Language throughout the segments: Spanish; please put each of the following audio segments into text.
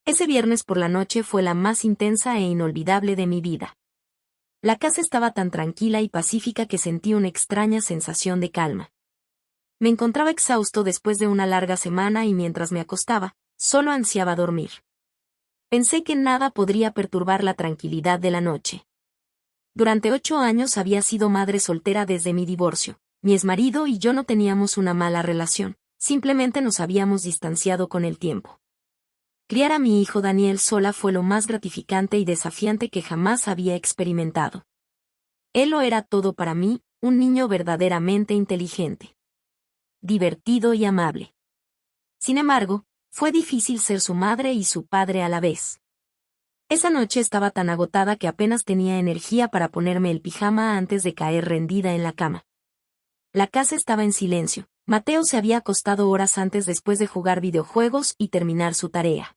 Ese viernes por la noche fue la más intensa e inolvidable de mi vida. La casa estaba tan tranquila y pacífica que sentí una extraña sensación de calma. Me encontraba exhausto después de una larga semana y mientras me acostaba, solo ansiaba dormir. Pensé que nada podría perturbar la tranquilidad de la noche. Durante 8 años había sido madre soltera desde mi divorcio. Mi exmarido y yo no teníamos una mala relación, simplemente nos habíamos distanciado con el tiempo. Criar a mi hijo Daniel sola fue lo más gratificante y desafiante que jamás había experimentado. Él lo era todo para mí, un niño verdaderamente inteligente, divertido y amable. Sin embargo, fue difícil ser su madre y su padre a la vez. Esa noche estaba tan agotada que apenas tenía energía para ponerme el pijama antes de caer rendida en la cama. La casa estaba en silencio. Mateo se había acostado horas antes después de jugar videojuegos y terminar su tarea.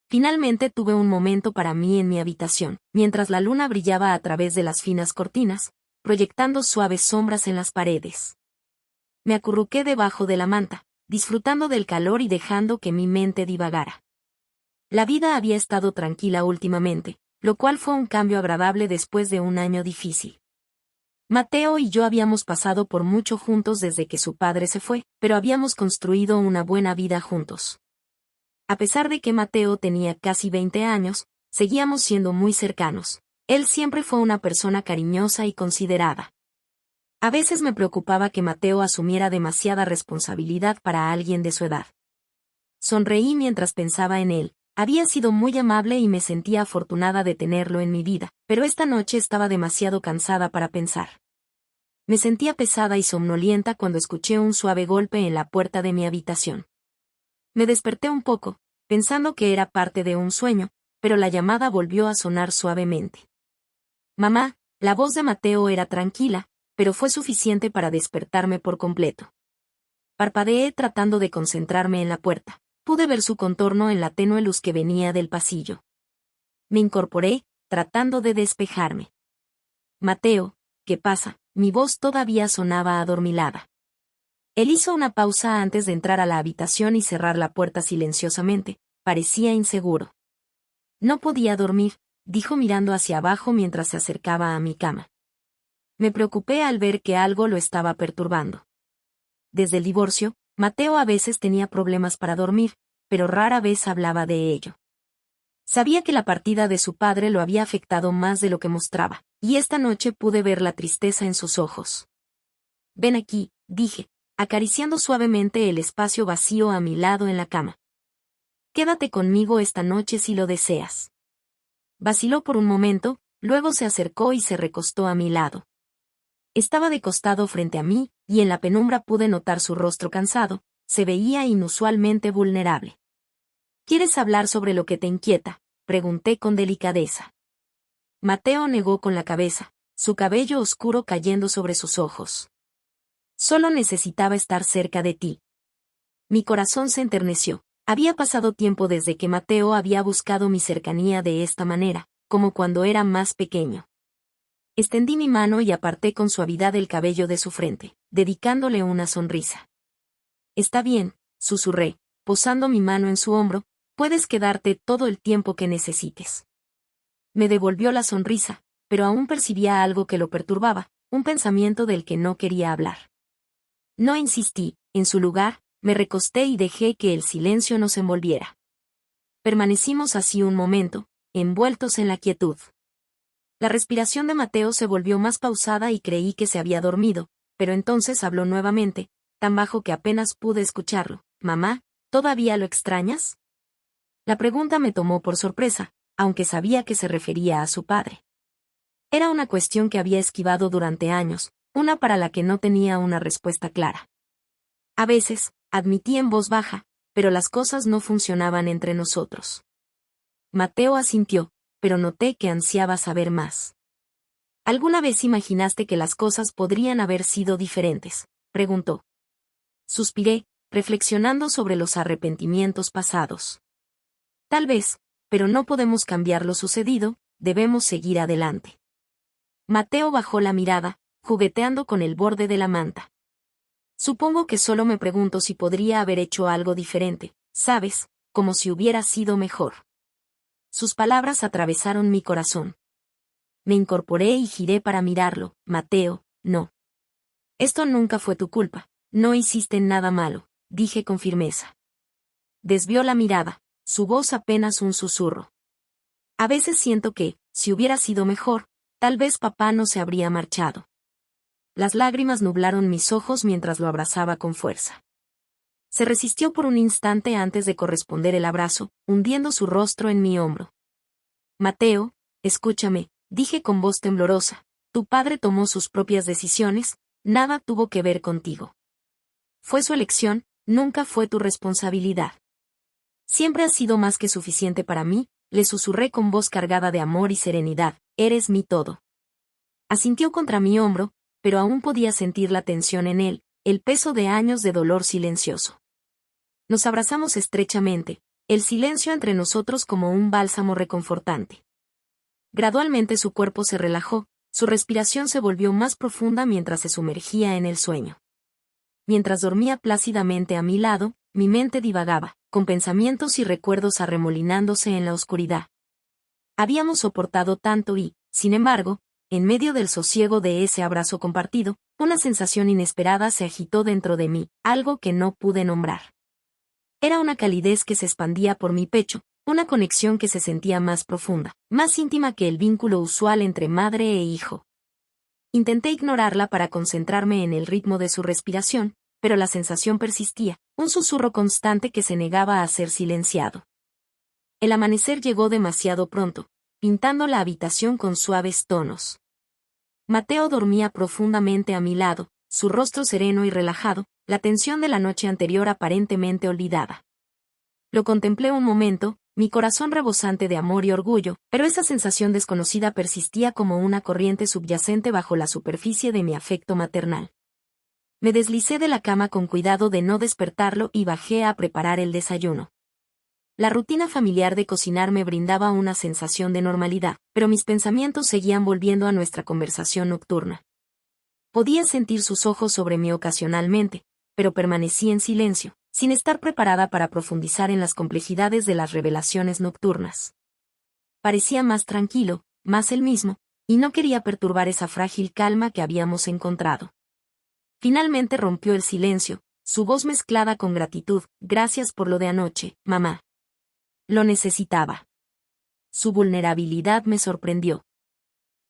Finalmente tuve un momento para mí en mi habitación, mientras la luna brillaba a través de las finas cortinas, proyectando suaves sombras en las paredes. Me acurruqué debajo de la manta, disfrutando del calor y dejando que mi mente divagara. La vida había estado tranquila últimamente, lo cual fue un cambio agradable después de un año difícil. Mateo y yo habíamos pasado por mucho juntos desde que su padre se fue, pero habíamos construido una buena vida juntos. A pesar de que Mateo tenía casi 20 años, seguíamos siendo muy cercanos. Él siempre fue una persona cariñosa y considerada. A veces me preocupaba que Mateo asumiera demasiada responsabilidad para alguien de su edad. Sonreí mientras pensaba en él. Había sido muy amable y me sentía afortunada de tenerlo en mi vida, pero esta noche estaba demasiado cansada para pensar. Me sentía pesada y somnolienta cuando escuché un suave golpe en la puerta de mi habitación. Me desperté un poco, pensando que era parte de un sueño, pero la llamada volvió a sonar suavemente. Mamá, la voz de Mateo era tranquila, pero fue suficiente para despertarme por completo. Parpadeé tratando de concentrarme en la puerta. Pude ver su contorno en la tenue luz que venía del pasillo. Me incorporé, tratando de despejarme. Mateo, ¿qué pasa? Mi voz todavía sonaba adormilada. Él hizo una pausa antes de entrar a la habitación y cerrar la puerta silenciosamente. Parecía inseguro. No podía dormir, dijo mirando hacia abajo mientras se acercaba a mi cama. Me preocupé al ver que algo lo estaba perturbando. Desde el divorcio, Mateo a veces tenía problemas para dormir, pero rara vez hablaba de ello. Sabía que la partida de su padre lo había afectado más de lo que mostraba, y esta noche pude ver la tristeza en sus ojos. Ven aquí, dije, acariciando suavemente el espacio vacío a mi lado en la cama. Quédate conmigo esta noche si lo deseas. Vaciló por un momento, luego se acercó y se recostó a mi lado. Estaba de costado frente a mí, y en la penumbra pude notar su rostro cansado, se veía inusualmente vulnerable. ¿Quieres hablar sobre lo que te inquieta?, pregunté con delicadeza. Mateo negó con la cabeza, su cabello oscuro cayendo sobre sus ojos. Solo necesitaba estar cerca de ti. Mi corazón se enterneció. Había pasado tiempo desde que Mateo había buscado mi cercanía de esta manera, como cuando era más pequeño. Extendí mi mano y aparté con suavidad el cabello de su frente, dedicándole una sonrisa. Está bien, susurré, posando mi mano en su hombro, puedes quedarte todo el tiempo que necesites. Me devolvió la sonrisa, pero aún percibía algo que lo perturbaba, un pensamiento del que no quería hablar. No insistí, en su lugar, me recosté y dejé que el silencio nos envolviera. Permanecimos así un momento, envueltos en la quietud. La respiración de Mateo se volvió más pausada y creí que se había dormido, pero entonces habló nuevamente, tan bajo que apenas pude escucharlo. Mamá, ¿todavía lo extrañas? La pregunta me tomó por sorpresa, aunque sabía que se refería a su padre. Era una cuestión que había esquivado durante años, una para la que no tenía una respuesta clara. A veces, admití en voz baja, pero las cosas no funcionaban entre nosotros. Mateo asintió, pero noté que ansiaba saber más. ¿Alguna vez imaginaste que las cosas podrían haber sido diferentes?, preguntó. Suspiré, reflexionando sobre los arrepentimientos pasados. Tal vez, pero no podemos cambiar lo sucedido, debemos seguir adelante. Mateo bajó la mirada, jugueteando con el borde de la manta. Supongo que solo me pregunto si podría haber hecho algo diferente, ¿sabes? como si hubiera sido mejor. Sus palabras atravesaron mi corazón. Me incorporé y giré para mirarlo. Mateo, no. Esto nunca fue tu culpa. No hiciste nada malo, dije con firmeza. Desvió la mirada, su voz apenas un susurro. A veces siento que, si hubiera sido mejor, tal vez papá no se habría marchado. Las lágrimas nublaron mis ojos mientras lo abrazaba con fuerza. Se resistió por un instante antes de corresponder el abrazo, hundiendo su rostro en mi hombro. Mateo, escúchame, dije con voz temblorosa, tu padre tomó sus propias decisiones, nada tuvo que ver contigo. Fue su elección, nunca fue tu responsabilidad. Siempre has sido más que suficiente para mí, le susurré con voz cargada de amor y serenidad, eres mi todo. Asintió contra mi hombro, pero aún podía sentir la tensión en él, el peso de años de dolor silencioso. Nos abrazamos estrechamente, el silencio entre nosotros como un bálsamo reconfortante. Gradualmente su cuerpo se relajó, su respiración se volvió más profunda mientras se sumergía en el sueño. Mientras dormía plácidamente a mi lado, mi mente divagaba, con pensamientos y recuerdos arremolinándose en la oscuridad. Habíamos soportado tanto y, sin embargo, en medio del sosiego de ese abrazo compartido, una sensación inesperada se agitó dentro de mí, algo que no pude nombrar. Era una calidez que se expandía por mi pecho, una conexión que se sentía más profunda, más íntima que el vínculo usual entre madre e hijo. Intenté ignorarla para concentrarme en el ritmo de su respiración, pero la sensación persistía, un susurro constante que se negaba a ser silenciado. El amanecer llegó demasiado pronto, pintando la habitación con suaves tonos. Mateo dormía profundamente a mi lado, su rostro sereno y relajado, la tensión de la noche anterior aparentemente olvidada. Lo contemplé un momento, mi corazón rebosante de amor y orgullo, pero esa sensación desconocida persistía como una corriente subyacente bajo la superficie de mi afecto maternal. Me deslicé de la cama con cuidado de no despertarlo y bajé a preparar el desayuno. La rutina familiar de cocinar me brindaba una sensación de normalidad, pero mis pensamientos seguían volviendo a nuestra conversación nocturna. Podía sentir sus ojos sobre mí ocasionalmente, pero permanecí en silencio, sin estar preparada para profundizar en las complejidades de las revelaciones nocturnas. Parecía más tranquilo, más él mismo, y no quería perturbar esa frágil calma que habíamos encontrado. Finalmente rompió el silencio, su voz mezclada con gratitud, gracias por lo de anoche, mamá. Lo necesitaba. Su vulnerabilidad me sorprendió.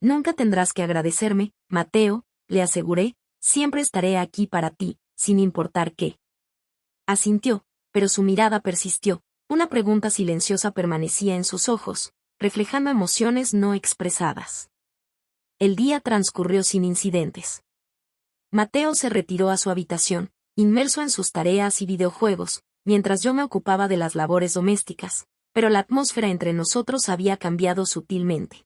Nunca tendrás que agradecerme, Mateo, le aseguré, siempre estaré aquí para ti, sin importar qué. Asintió, pero su mirada persistió, una pregunta silenciosa permanecía en sus ojos, reflejando emociones no expresadas. El día transcurrió sin incidentes. Mateo se retiró a su habitación, inmerso en sus tareas y videojuegos, mientras yo me ocupaba de las labores domésticas, pero la atmósfera entre nosotros había cambiado sutilmente.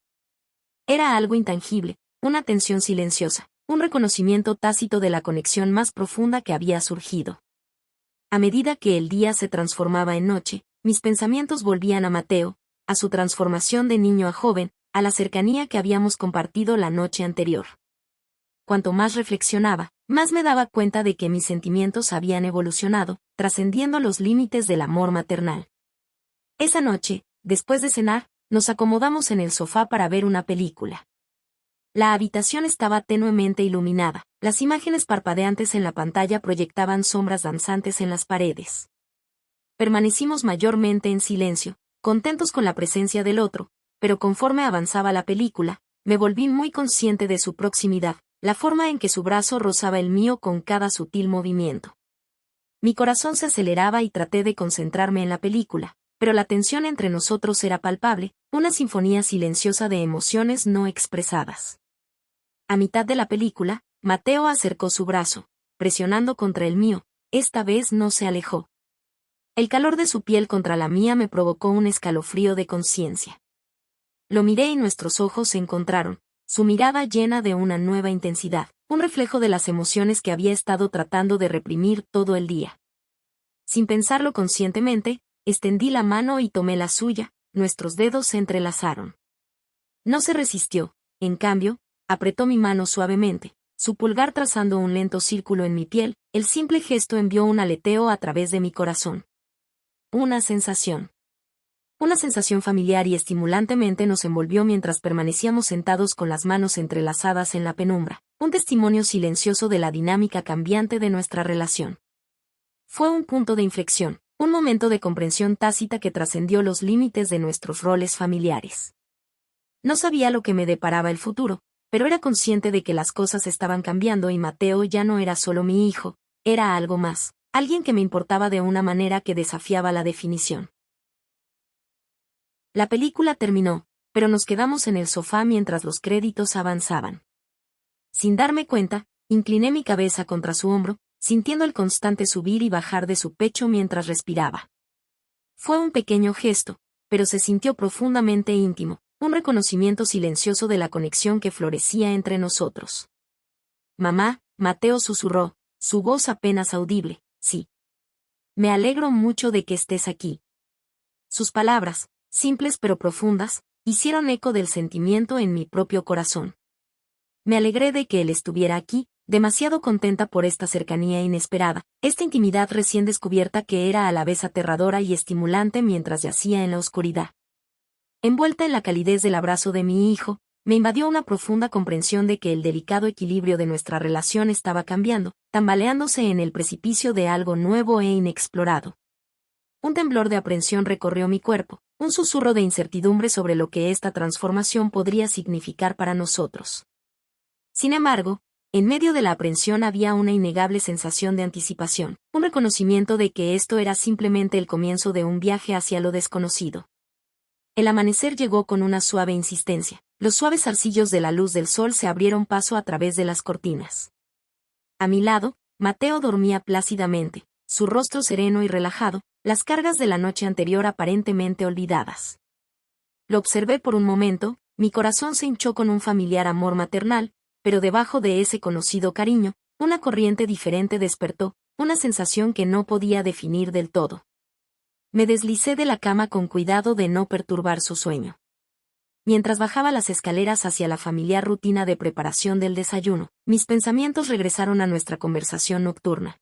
Era algo intangible, una tensión silenciosa, un reconocimiento tácito de la conexión más profunda que había surgido. A medida que el día se transformaba en noche, mis pensamientos volvían a Mateo, a su transformación de niño a joven, a la cercanía que habíamos compartido la noche anterior. Cuanto más reflexionaba, más me daba cuenta de que mis sentimientos habían evolucionado, trascendiendo los límites del amor maternal. Esa noche, después de cenar, nos acomodamos en el sofá para ver una película. La habitación estaba tenuemente iluminada, las imágenes parpadeantes en la pantalla proyectaban sombras danzantes en las paredes. Permanecimos mayormente en silencio, contentos con la presencia del otro, pero conforme avanzaba la película, me volví muy consciente de su proximidad, la forma en que su brazo rozaba el mío con cada sutil movimiento. Mi corazón se aceleraba y traté de concentrarme en la película, pero la tensión entre nosotros era palpable, una sinfonía silenciosa de emociones no expresadas. A mitad de la película, Mateo acercó su brazo, presionando contra el mío, esta vez no se alejó. El calor de su piel contra la mía me provocó un escalofrío de conciencia. Lo miré y nuestros ojos se encontraron, su mirada llena de una nueva intensidad, un reflejo de las emociones que había estado tratando de reprimir todo el día. Sin pensarlo conscientemente, extendí la mano y tomé la suya, nuestros dedos se entrelazaron. No se resistió, en cambio, apretó mi mano suavemente, su pulgar trazando un lento círculo en mi piel, el simple gesto envió un aleteo a través de mi corazón. Una sensación. Una sensación familiar y estimulantemente nos envolvió mientras permanecíamos sentados con las manos entrelazadas en la penumbra, un testimonio silencioso de la dinámica cambiante de nuestra relación. Fue un punto de inflexión, un momento de comprensión tácita que trascendió los límites de nuestros roles familiares. No sabía lo que me deparaba el futuro, pero era consciente de que las cosas estaban cambiando y Mateo ya no era solo mi hijo, era algo más, alguien que me importaba de una manera que desafiaba la definición. La película terminó, pero nos quedamos en el sofá mientras los créditos avanzaban. Sin darme cuenta, incliné mi cabeza contra su hombro, sintiendo el constante subir y bajar de su pecho mientras respiraba. Fue un pequeño gesto, pero se sintió profundamente íntimo, un reconocimiento silencioso de la conexión que florecía entre nosotros. Mamá, Mateo susurró, su voz apenas audible, sí. Me alegro mucho de que estés aquí. Sus palabras, simples pero profundas, hicieron eco del sentimiento en mi propio corazón. Me alegré de que él estuviera aquí, demasiado contenta por esta cercanía inesperada, esta intimidad recién descubierta que era a la vez aterradora y estimulante mientras yacía en la oscuridad. Envuelta en la calidez del abrazo de mi hijo, me invadió una profunda comprensión de que el delicado equilibrio de nuestra relación estaba cambiando, tambaleándose en el precipicio de algo nuevo e inexplorado. Un temblor de aprensión recorrió mi cuerpo, un susurro de incertidumbre sobre lo que esta transformación podría significar para nosotros. Sin embargo, en medio de la aprensión había una innegable sensación de anticipación, un reconocimiento de que esto era simplemente el comienzo de un viaje hacia lo desconocido. El amanecer llegó con una suave insistencia, los suaves zarcillos de la luz del sol se abrieron paso a través de las cortinas. A mi lado, Mateo dormía plácidamente, su rostro sereno y relajado, las cargas de la noche anterior aparentemente olvidadas. Lo observé por un momento, mi corazón se hinchó con un familiar amor maternal, pero debajo de ese conocido cariño, una corriente diferente despertó, una sensación que no podía definir del todo. Me deslicé de la cama con cuidado de no perturbar su sueño. Mientras bajaba las escaleras hacia la familiar rutina de preparación del desayuno, mis pensamientos regresaron a nuestra conversación nocturna.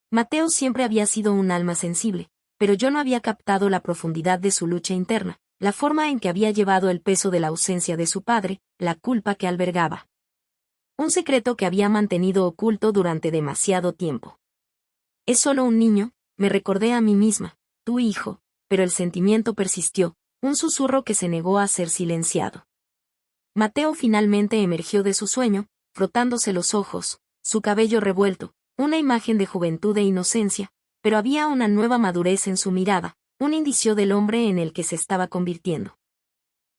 Mateo siempre había sido un alma sensible, pero yo no había captado la profundidad de su lucha interna, la forma en que había llevado el peso de la ausencia de su padre, la culpa que albergaba. Un secreto que había mantenido oculto durante demasiado tiempo. Es solo un niño, me recordé a mí misma, tu hijo, pero el sentimiento persistió, un susurro que se negó a ser silenciado. Mateo finalmente emergió de su sueño, frotándose los ojos, su cabello revuelto, una imagen de juventud e inocencia, pero había una nueva madurez en su mirada, un indicio del hombre en el que se estaba convirtiendo.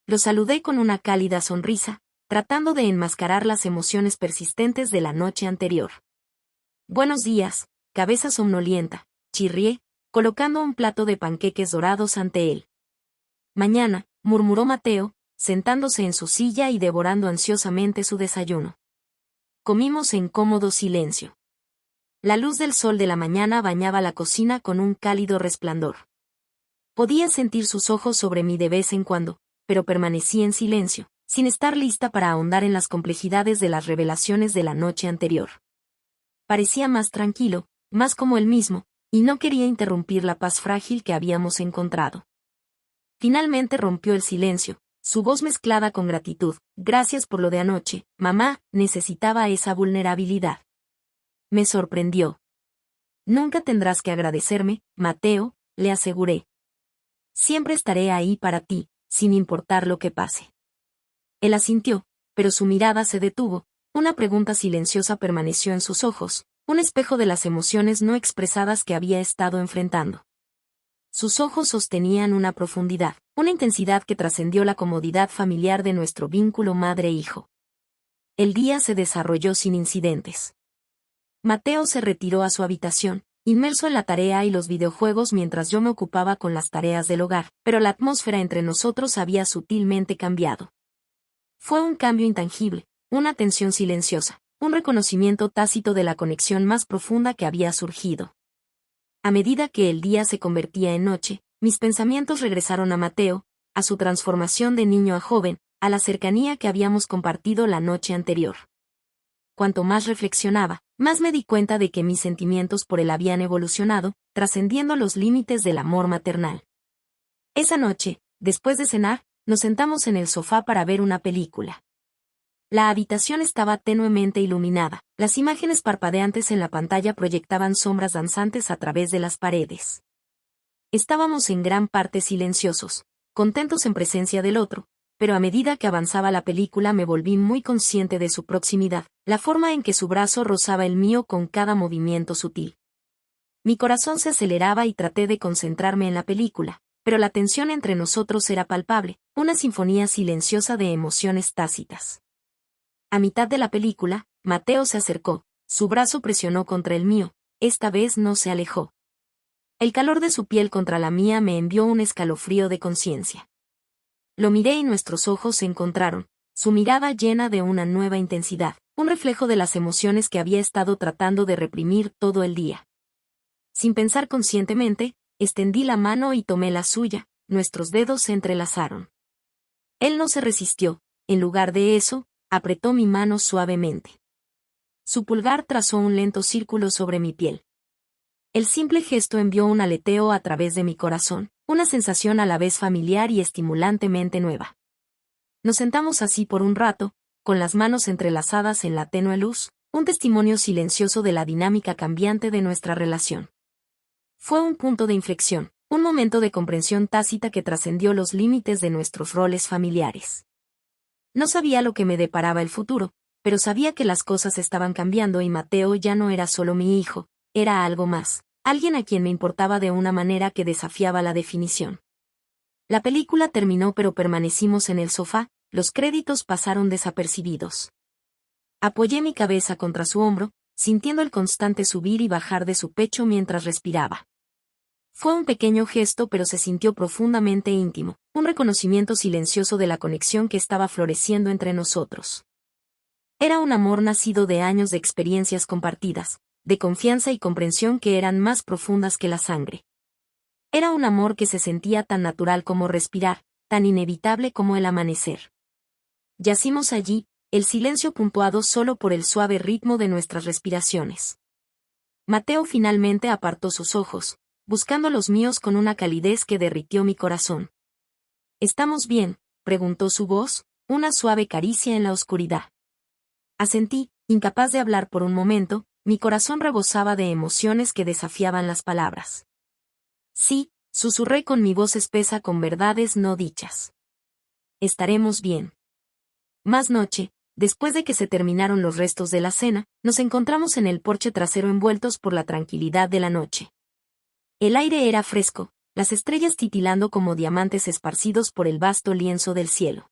Lo saludé con una cálida sonrisa, tratando de enmascarar las emociones persistentes de la noche anterior. Buenos días, cabeza somnolienta, chirrié, colocando un plato de panqueques dorados ante él. Mañana, murmuró Mateo, sentándose en su silla y devorando ansiosamente su desayuno. Comimos en cómodo silencio. La luz del sol de la mañana bañaba la cocina con un cálido resplandor. Podía sentir sus ojos sobre mí de vez en cuando, pero permanecí en silencio, sin estar lista para ahondar en las complejidades de las revelaciones de la noche anterior. Parecía más tranquilo, más como él mismo, y no quería interrumpir la paz frágil que habíamos encontrado. Finalmente rompió el silencio, su voz mezclada con gratitud. Gracias por lo de anoche, mamá, necesitaba esa vulnerabilidad. Me sorprendió. Nunca tendrás que agradecerme, Mateo, le aseguré. Siempre estaré ahí para ti, sin importar lo que pase. Él asintió, pero su mirada se detuvo, una pregunta silenciosa permaneció en sus ojos, un espejo de las emociones no expresadas que había estado enfrentando. Sus ojos sostenían una profundidad, una intensidad que trascendió la comodidad familiar de nuestro vínculo madre-hijo. El día se desarrolló sin incidentes. Mateo se retiró a su habitación, inmerso en la tarea y los videojuegos mientras yo me ocupaba con las tareas del hogar, pero la atmósfera entre nosotros había sutilmente cambiado. Fue un cambio intangible, una tensión silenciosa, un reconocimiento tácito de la conexión más profunda que había surgido. A medida que el día se convertía en noche, mis pensamientos regresaron a Mateo, a su transformación de niño a joven, a la cercanía que habíamos compartido la noche anterior. cuanto más reflexionaba, más me di cuenta de que mis sentimientos por él habían evolucionado, trascendiendo los límites del amor maternal. Esa noche, después de cenar, nos sentamos en el sofá para ver una película. La habitación estaba tenuemente iluminada, las imágenes parpadeantes en la pantalla proyectaban sombras danzantes a través de las paredes. Estábamos en gran parte silenciosos, contentos en presencia del otro, pero a medida que avanzaba la película me volví muy consciente de su proximidad, la forma en que su brazo rozaba el mío con cada movimiento sutil. Mi corazón se aceleraba y traté de concentrarme en la película, pero la tensión entre nosotros era palpable, una sinfonía silenciosa de emociones tácitas. A mitad de la película, Mateo se acercó, su brazo presionó contra el mío, esta vez no se alejó. El calor de su piel contra la mía me envió un escalofrío de conciencia. Lo miré y nuestros ojos se encontraron, su mirada llena de una nueva intensidad, un reflejo de las emociones que había estado tratando de reprimir todo el día. Sin pensar conscientemente, extendí la mano y tomé la suya, nuestros dedos se entrelazaron. Él no se resistió, en lugar de eso, apretó mi mano suavemente. Su pulgar trazó un lento círculo sobre mi piel. El simple gesto envió un aleteo a través de mi corazón, una sensación a la vez familiar y estimulantemente nueva. Nos sentamos así por un rato, con las manos entrelazadas en la tenue luz, un testimonio silencioso de la dinámica cambiante de nuestra relación. Fue un punto de inflexión, un momento de comprensión tácita que trascendió los límites de nuestros roles familiares. No sabía lo que me deparaba el futuro, pero sabía que las cosas estaban cambiando y Mateo ya no era solo mi hijo, era algo más, alguien a quien me importaba de una manera que desafiaba la definición. La película terminó pero permanecimos en el sofá, los créditos pasaron desapercibidos. Apoyé mi cabeza contra su hombro, sintiendo el constante subir y bajar de su pecho mientras respiraba. Fue un pequeño gesto pero se sintió profundamente íntimo, un reconocimiento silencioso de la conexión que estaba floreciendo entre nosotros. Era un amor nacido de años de experiencias compartidas, de confianza y comprensión que eran más profundas que la sangre. Era un amor que se sentía tan natural como respirar, tan inevitable como el amanecer. Yacimos allí, el silencio puntuado solo por el suave ritmo de nuestras respiraciones. Mateo finalmente apartó sus ojos, buscando los míos con una calidez que derritió mi corazón. ¿Estamos bien?, preguntó su voz, una suave caricia en la oscuridad. Asentí, incapaz de hablar por un momento, mi corazón rebosaba de emociones que desafiaban las palabras. Sí, susurré con mi voz espesa con verdades no dichas. Estaremos bien. Más noche, después de que se terminaron los restos de la cena, nos encontramos en el porche trasero envueltos por la tranquilidad de la noche. El aire era fresco, las estrellas titilando como diamantes esparcidos por el vasto lienzo del cielo.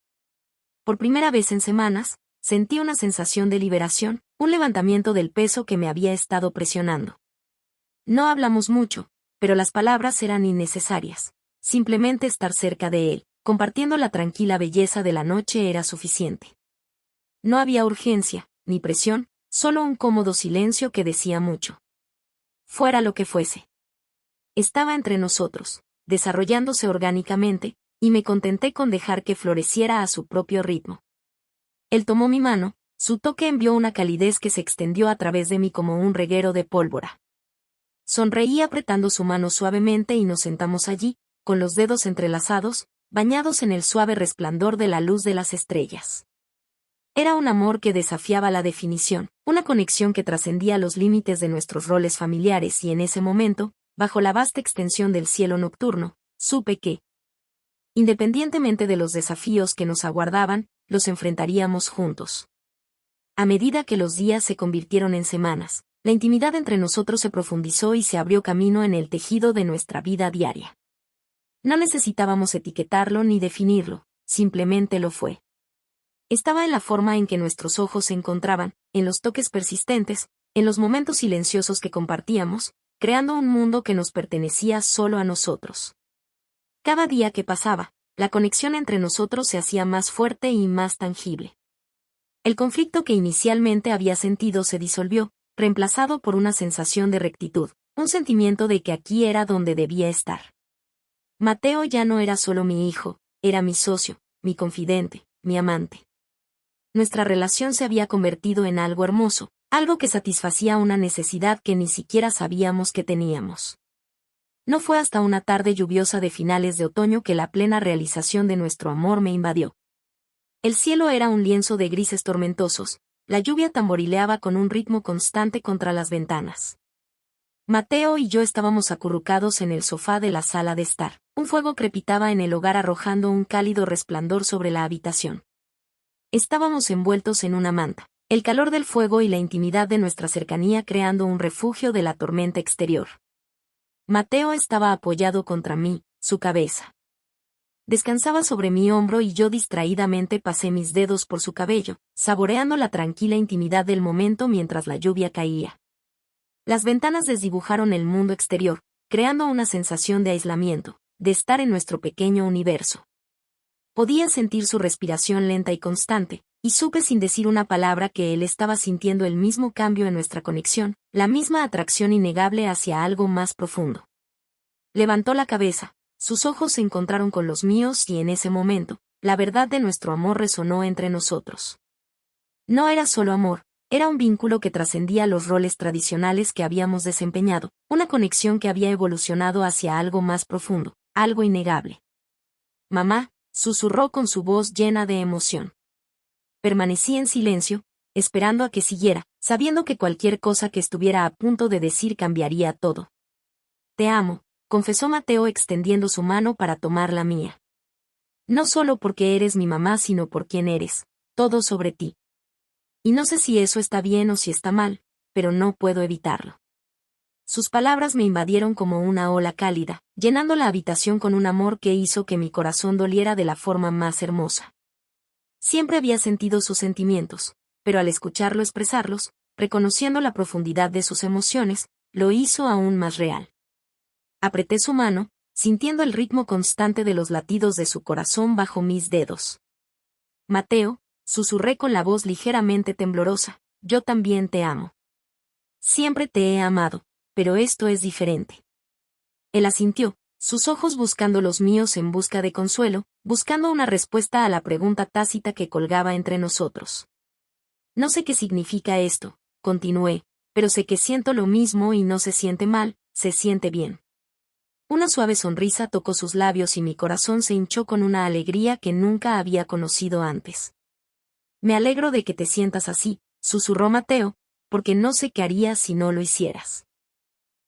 Por primera vez en semanas, sentí una sensación de liberación, un levantamiento del peso que me había estado presionando. No hablamos mucho, pero las palabras eran innecesarias. Simplemente estar cerca de él, compartiendo la tranquila belleza de la noche era suficiente. No había urgencia, ni presión, solo un cómodo silencio que decía mucho. Fuera lo que fuese. Estaba entre nosotros, desarrollándose orgánicamente, y me contenté con dejar que floreciera a su propio ritmo. Él tomó mi mano, su toque envió una calidez que se extendió a través de mí como un reguero de pólvora. Sonreí apretando su mano suavemente y nos sentamos allí, con los dedos entrelazados, bañados en el suave resplandor de la luz de las estrellas. Era un amor que desafiaba la definición, una conexión que trascendía los límites de nuestros roles familiares y en ese momento, bajo la vasta extensión del cielo nocturno, supe que, independientemente de los desafíos que nos aguardaban, los enfrentaríamos juntos. A medida que los días se convirtieron en semanas, la intimidad entre nosotros se profundizó y se abrió camino en el tejido de nuestra vida diaria. No necesitábamos etiquetarlo ni definirlo, simplemente lo fue. Estaba en la forma en que nuestros ojos se encontraban, en los toques persistentes, en los momentos silenciosos que compartíamos, creando un mundo que nos pertenecía solo a nosotros. Cada día que pasaba, la conexión entre nosotros se hacía más fuerte y más tangible. El conflicto que inicialmente había sentido se disolvió, reemplazado por una sensación de rectitud, un sentimiento de que aquí era donde debía estar. Mateo ya no era solo mi hijo, era mi socio, mi confidente, mi amante. Nuestra relación se había convertido en algo hermoso, algo que satisfacía una necesidad que ni siquiera sabíamos que teníamos. No fue hasta una tarde lluviosa de finales de otoño que la plena realización de nuestro amor me invadió. El cielo era un lienzo de grises tormentosos, la lluvia tamborileaba con un ritmo constante contra las ventanas. Mateo y yo estábamos acurrucados en el sofá de la sala de estar. Un fuego crepitaba en el hogar arrojando un cálido resplandor sobre la habitación. Estábamos envueltos en una manta, el calor del fuego y la intimidad de nuestra cercanía creando un refugio de la tormenta exterior. Mateo estaba apoyado contra mí, su cabeza descansaba sobre mi hombro y yo distraídamente pasé mis dedos por su cabello, saboreando la tranquila intimidad del momento mientras la lluvia caía. Las ventanas desdibujaron el mundo exterior, creando una sensación de aislamiento, de estar en nuestro pequeño universo. Podía sentir su respiración lenta y constante, y supe sin decir una palabra que él estaba sintiendo el mismo cambio en nuestra conexión, la misma atracción innegable hacia algo más profundo. Levantó la cabeza, sus ojos se encontraron con los míos y en ese momento, la verdad de nuestro amor resonó entre nosotros. No era solo amor, era un vínculo que trascendía los roles tradicionales que habíamos desempeñado, una conexión que había evolucionado hacia algo más profundo, algo innegable. Mamá, susurró con su voz llena de emoción. Permanecí en silencio, esperando a que siguiera, sabiendo que cualquier cosa que estuviera a punto de decir cambiaría todo. Te amo, confesó Mateo extendiendo su mano para tomar la mía. No solo porque eres mi mamá sino por quien eres, todo sobre ti. Y no sé si eso está bien o si está mal, pero no puedo evitarlo. Sus palabras me invadieron como una ola cálida, llenando la habitación con un amor que hizo que mi corazón doliera de la forma más hermosa. Siempre había sentido sus sentimientos, pero al escucharlo expresarlos, reconociendo la profundidad de sus emociones, lo hizo aún más real. Apreté su mano, sintiendo el ritmo constante de los latidos de su corazón bajo mis dedos. Mateo, susurré con la voz ligeramente temblorosa, yo también te amo. Siempre te he amado, pero esto es diferente. Él asintió, sus ojos buscando los míos en busca de consuelo, buscando una respuesta a la pregunta tácita que colgaba entre nosotros. No sé qué significa esto, continué, pero sé que siento lo mismo y no se siente mal, se siente bien. Una suave sonrisa tocó sus labios y mi corazón se hinchó con una alegría que nunca había conocido antes. Me alegro de que te sientas así, susurró Mateo, porque no sé qué harías si no lo hicieras.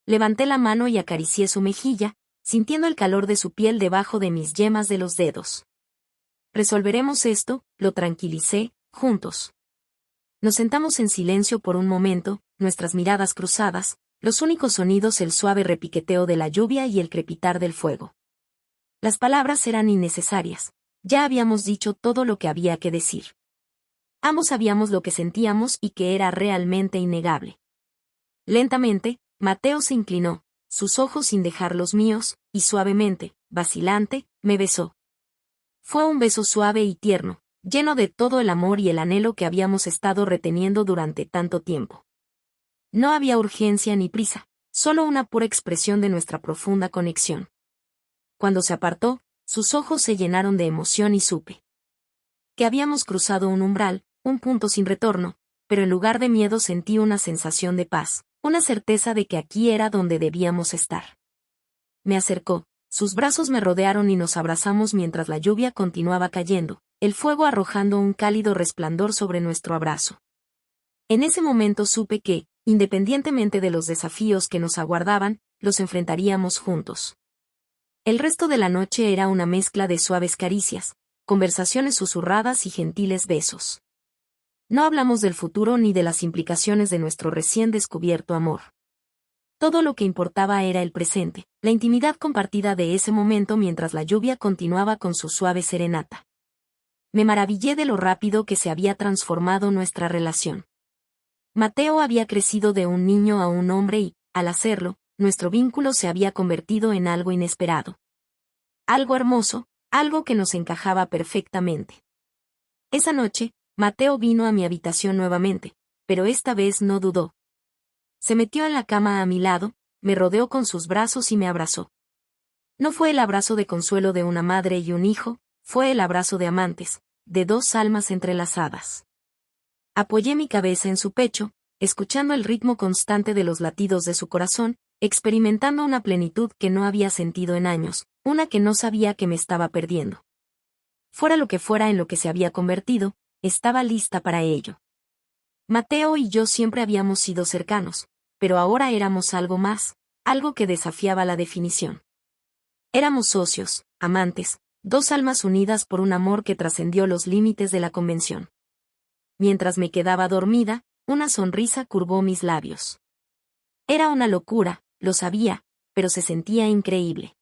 Levanté la mano y acaricié su mejilla, sintiendo el calor de su piel debajo de mis yemas de los dedos. Resolveremos esto, lo tranquilicé, juntos. Nos sentamos en silencio por un momento, nuestras miradas cruzadas, los únicos sonidos el suave repiqueteo de la lluvia y el crepitar del fuego. Las palabras eran innecesarias, ya habíamos dicho todo lo que había que decir. Ambos sabíamos lo que sentíamos y que era realmente innegable. Lentamente, Mateo se inclinó, sus ojos sin dejar los míos, y suavemente, vacilante, me besó. Fue un beso suave y tierno, lleno de todo el amor y el anhelo que habíamos estado reteniendo durante tanto tiempo. No había urgencia ni prisa, solo una pura expresión de nuestra profunda conexión. Cuando se apartó, sus ojos se llenaron de emoción y supe que habíamos cruzado un umbral, un punto sin retorno, pero en lugar de miedo sentí una sensación de paz, una certeza de que aquí era donde debíamos estar. Me acercó, sus brazos me rodearon y nos abrazamos mientras la lluvia continuaba cayendo, el fuego arrojando un cálido resplandor sobre nuestro abrazo. En ese momento supe que, independientemente de los desafíos que nos aguardaban, los enfrentaríamos juntos. El resto de la noche era una mezcla de suaves caricias, conversaciones susurradas y gentiles besos. No hablamos del futuro ni de las implicaciones de nuestro recién descubierto amor. Todo lo que importaba era el presente, la intimidad compartida de ese momento mientras la lluvia continuaba con su suave serenata. Me maravillé de lo rápido que se había transformado nuestra relación. Mateo había crecido de un niño a un hombre y, al hacerlo, nuestro vínculo se había convertido en algo inesperado. Algo hermoso, algo que nos encajaba perfectamente. Esa noche, Mateo vino a mi habitación nuevamente, pero esta vez no dudó. Se metió en la cama a mi lado, me rodeó con sus brazos y me abrazó. No fue el abrazo de consuelo de una madre y un hijo, fue el abrazo de amantes, de dos almas entrelazadas. Apoyé mi cabeza en su pecho, escuchando el ritmo constante de los latidos de su corazón, experimentando una plenitud que no había sentido en años, una que no sabía que me estaba perdiendo. Fuera lo que fuera en lo que se había convertido, estaba lista para ello. Mateo y yo siempre habíamos sido cercanos, pero ahora éramos algo más, algo que desafiaba la definición. Éramos socios, amantes, dos almas unidas por un amor que trascendió los límites de la convención. Mientras me quedaba dormida, una sonrisa curvó mis labios. Era una locura, lo sabía, pero se sentía increíble.